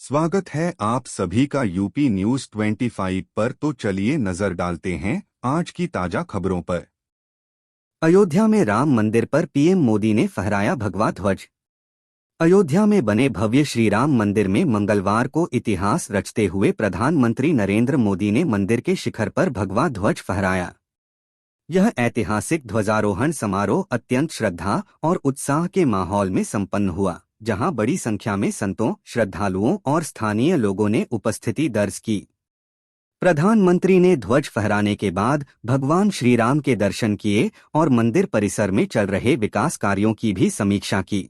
स्वागत है आप सभी का यूपी न्यूज 25 पर। तो चलिए नजर डालते हैं आज की ताजा खबरों पर। अयोध्या में राम मंदिर पर पीएम मोदी ने फहराया भगवा ध्वज। अयोध्या में बने भव्य श्री राम मंदिर में मंगलवार को इतिहास रचते हुए प्रधानमंत्री नरेंद्र मोदी ने मंदिर के शिखर पर भगवा ध्वज फहराया। यह ऐतिहासिक ध्वजारोहण समारोह अत्यंत श्रद्धा और उत्साह के माहौल में संपन्न हुआ, जहां बड़ी संख्या में संतों, श्रद्धालुओं और स्थानीय लोगों ने उपस्थिति दर्ज की। प्रधानमंत्री ने ध्वज फहराने के बाद भगवान श्री राम के दर्शन किए और मंदिर परिसर में चल रहे विकास कार्यों की भी समीक्षा की।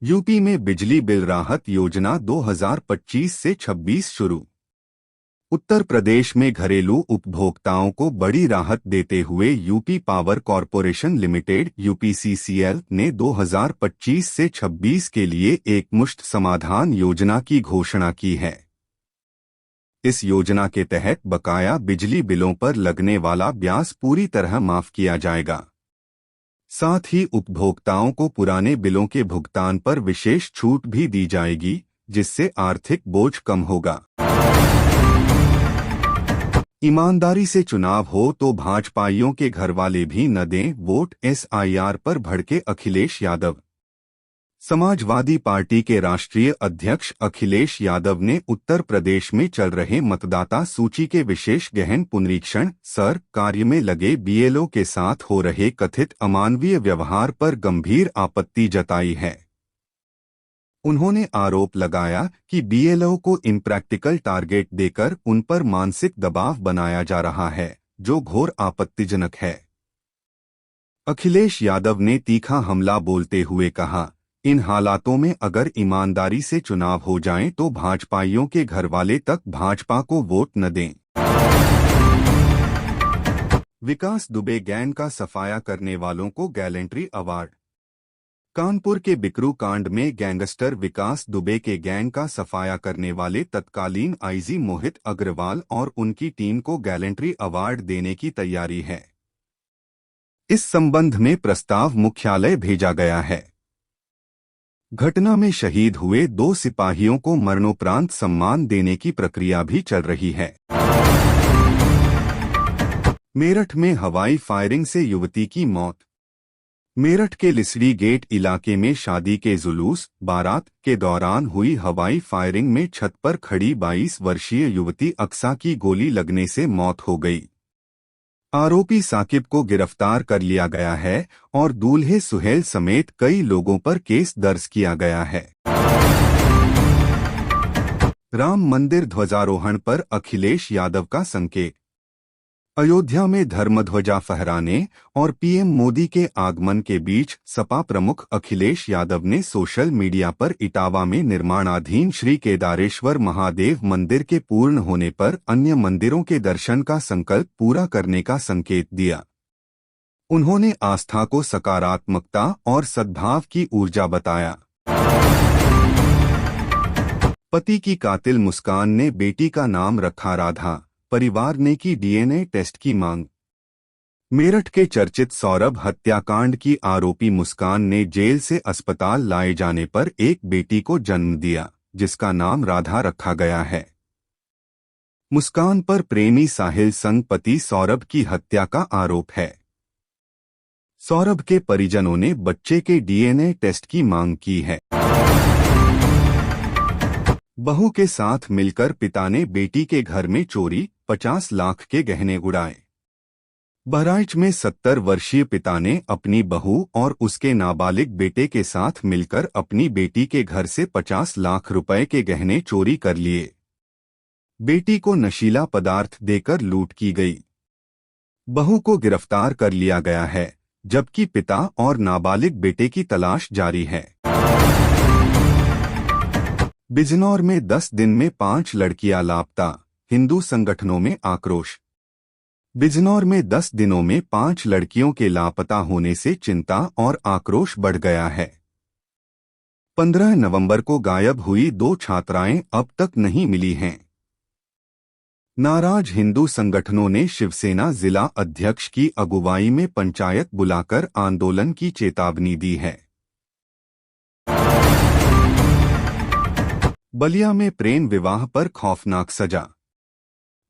यूपी में बिजली बिल राहत योजना 2025 से 26 शुरू। उत्तर प्रदेश में घरेलू उपभोक्ताओं को बड़ी राहत देते हुए यूपी पावर कॉरपोरेशन लिमिटेड यूपीसीसीएल ने 2025 से 26 के लिए एकमुश्त समाधान योजना की घोषणा की है। इस योजना के तहत बकाया बिजली बिलों पर लगने वाला ब्याज पूरी तरह माफ किया जाएगा। साथ ही उपभोक्ताओं को पुराने बिलों के भुगतान पर विशेष छूट भी दी जाएगी, जिससे आर्थिक बोझ कम होगा। ईमानदारी से चुनाव हो तो भाजपाइयों के घरवाले भी न दें वोट, एसआईआर पर भड़के अखिलेश यादव। समाजवादी पार्टी के राष्ट्रीय अध्यक्ष अखिलेश यादव ने उत्तर प्रदेश में चल रहे मतदाता सूची के विशेष गहन पुनरीक्षण सर कार्य में लगे बीएलओ के साथ हो रहे कथित अमानवीय व्यवहार पर गंभीर आपत्ति जताई है। उन्होंने आरोप लगाया कि बीएलओ को इम्प्रैक्टिकल टारगेट देकर उन पर मानसिक दबाव बनाया जा रहा है, जो घोर आपत्तिजनक है। अखिलेश यादव ने तीखा हमला बोलते हुए कहा, इन हालातों में अगर ईमानदारी से चुनाव हो जाएं तो भाजपाइयों के घरवाले तक भाजपा को वोट न दें। विकास दुबे गैंग का सफाया करने वालों को गैलेंट्री अवार्ड। कानपुर के बिकरू कांड में गैंगस्टर विकास दुबे के गैंग का सफाया करने वाले तत्कालीन आईजी मोहित अग्रवाल और उनकी टीम को गैलेंट्री अवार्ड देने की तैयारी है। इस संबंध में प्रस्ताव मुख्यालय भेजा गया है। घटना में शहीद हुए 2 सिपाहियों को मरणोपरांत सम्मान देने की प्रक्रिया भी चल रही है। मेरठ में हवाई फायरिंग से युवती की मौत। मेरठ के लिसड़ी गेट इलाके में शादी के जुलूस बारात के दौरान हुई हवाई फायरिंग में छत पर खड़ी 22 वर्षीय युवती अक्सा की गोली लगने से मौत हो गई। आरोपी साकिब को गिरफ्तार कर लिया गया है और दूल्हे सुहेल समेत कई लोगों पर केस दर्ज किया गया है। राम मंदिर ध्वजारोहण पर अखिलेश यादव का संकेत। अयोध्या में धर्मध्वजा फहराने और पीएम मोदी के आगमन के बीच सपा प्रमुख अखिलेश यादव ने सोशल मीडिया पर इटावा में निर्माणाधीन श्री केदारेश्वर महादेव मंदिर के पूर्ण होने पर अन्य मंदिरों के दर्शन का संकल्प पूरा करने का संकेत दिया। उन्होंने आस्था को सकारात्मकता और सद्भाव की ऊर्जा बताया। पति की कातिल मुस्कान ने बेटी का नाम रखा राधा, परिवार ने की डीएनए टेस्ट की मांग। मेरठ के चर्चित सौरभ हत्याकांड की आरोपी मुस्कान ने जेल से अस्पताल लाए जाने पर एक बेटी को जन्म दिया, जिसका नाम राधा रखा गया है। मुस्कान पर प्रेमी साहिल संग पति सौरभ की हत्या का आरोप है। सौरभ के परिजनों ने बच्चे के डीएनए टेस्ट की मांग की है। बहू के साथ मिलकर पिता ने बेटी के घर में चोरी, 50 लाख के गहने उड़ाए। बहराइच में 70 वर्षीय पिता ने अपनी बहू और उसके नाबालिग बेटे के साथ मिलकर अपनी बेटी के घर से 50 लाख रुपए के गहने चोरी कर लिए। बेटी को नशीला पदार्थ देकर लूट की गई। बहू को गिरफ्तार कर लिया गया है, जबकि पिता और नाबालिग बेटे की तलाश जारी है। बिजनौर में 10 दिन में 5 लड़कियां लापता, हिंदू संगठनों में आक्रोश। बिजनौर में 10 दिनों में 5 लड़कियों के लापता होने से चिंता और आक्रोश बढ़ गया है। 15 नवंबर को गायब हुई 2 छात्राएं अब तक नहीं मिली हैं। नाराज हिंदू संगठनों ने शिवसेना जिला अध्यक्ष की अगुवाई में पंचायत बुलाकर आंदोलन की चेतावनी दी है। बलिया में प्रेम विवाह पर खौफनाक सजा।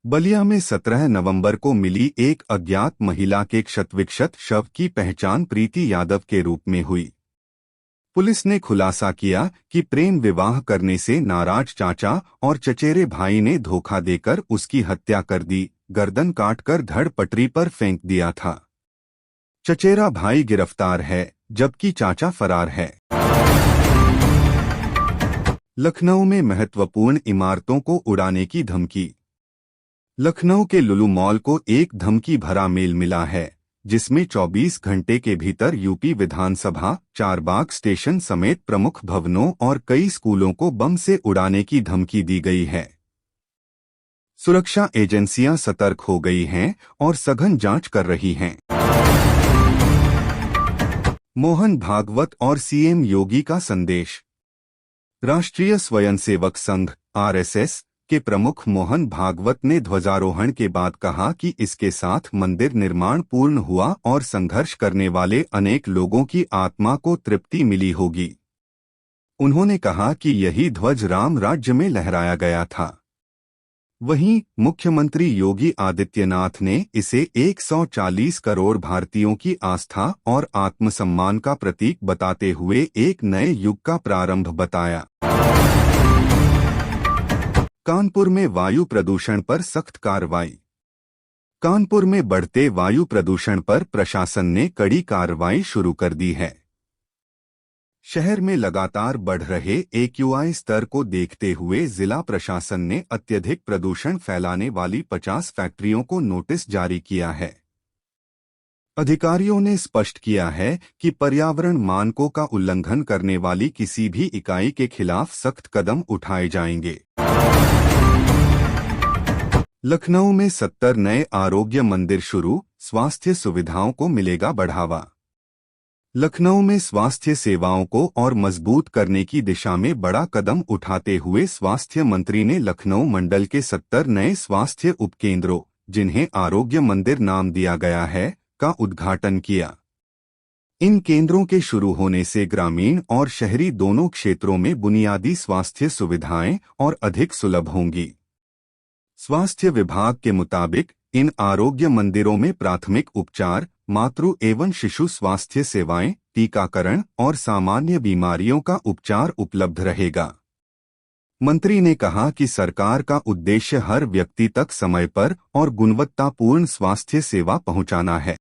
बलिया में 17 नवंबर को मिली एक अज्ञात महिला के क्षतविक्षत शव की पहचान प्रीति यादव के रूप में हुई। पुलिस ने खुलासा किया कि प्रेम विवाह करने से नाराज चाचा और चचेरे भाई ने धोखा देकर उसकी हत्या कर दी, गर्दन काटकर धड़ पटरी पर फेंक दिया था। चचेरा भाई गिरफ्तार है, जबकि चाचा फरार है। लखनऊ में महत्वपूर्ण इमारतों को उड़ाने की धमकी। लखनऊ के लुलु मॉल को एक धमकी भरा मेल मिला है, जिसमें 24 घंटे के भीतर यूपी विधानसभा, चारबाग स्टेशन समेत प्रमुख भवनों और कई स्कूलों को बम से उड़ाने की धमकी दी गई है। सुरक्षा एजेंसियां सतर्क हो गई हैं और सघन जांच कर रही हैं। मोहन भागवत और सीएम योगी का संदेश। राष्ट्रीय स्वयंसेवक संघ (आरएसएस) के प्रमुख मोहन भागवत ने ध्वजारोहण के बाद कहा कि इसके साथ मंदिर निर्माण पूर्ण हुआ और संघर्ष करने वाले अनेक लोगों की आत्मा को तृप्ति मिली होगी। उन्होंने कहा कि यही ध्वज राम राज्य में लहराया गया था। वहीं मुख्यमंत्री योगी आदित्यनाथ ने इसे 140 करोड़ भारतीयों की आस्था और आत्मसम्मान का प्रतीक बताते हुए एक नए युग का प्रारंभ बताया। कानपुर में वायु प्रदूषण पर सख्त कार्रवाई। कानपुर में बढ़ते वायु प्रदूषण पर प्रशासन ने कड़ी कार्रवाई शुरू कर दी है। शहर में लगातार बढ़ रहे AQI स्तर को देखते हुए जिला प्रशासन ने अत्यधिक प्रदूषण फैलाने वाली 50 फैक्ट्रियों को नोटिस जारी किया है। अधिकारियों ने स्पष्ट किया है कि पर्यावरण मानकों का उल्लंघन करने वाली किसी भी इकाई के खिलाफ सख्त कदम उठाए जाएंगे। लखनऊ में 70 नए आरोग्य मंदिर शुरू, स्वास्थ्य सुविधाओं को मिलेगा बढ़ावा। लखनऊ में स्वास्थ्य सेवाओं को और मजबूत करने की दिशा में बड़ा कदम उठाते हुए स्वास्थ्य मंत्री ने लखनऊ मंडल के 70 नए स्वास्थ्य उपकेंद्रों, जिन्हें आरोग्य मंदिर नाम दिया गया है, का उद्घाटन किया। इन केंद्रों के शुरू होने से ग्रामीण और शहरी दोनों क्षेत्रों में बुनियादी स्वास्थ्य सुविधाएं और अधिक सुलभ होंगी। स्वास्थ्य विभाग के मुताबिक इन आरोग्य मंदिरों में प्राथमिक उपचार, मातृ एवं शिशु स्वास्थ्य सेवाएं, टीकाकरण और सामान्य बीमारियों का उपचार उपलब्ध रहेगा। मंत्री ने कहा कि सरकार का उद्देश्य हर व्यक्ति तक समय पर और गुणवत्तापूर्ण स्वास्थ्य सेवा पहुंचाना है।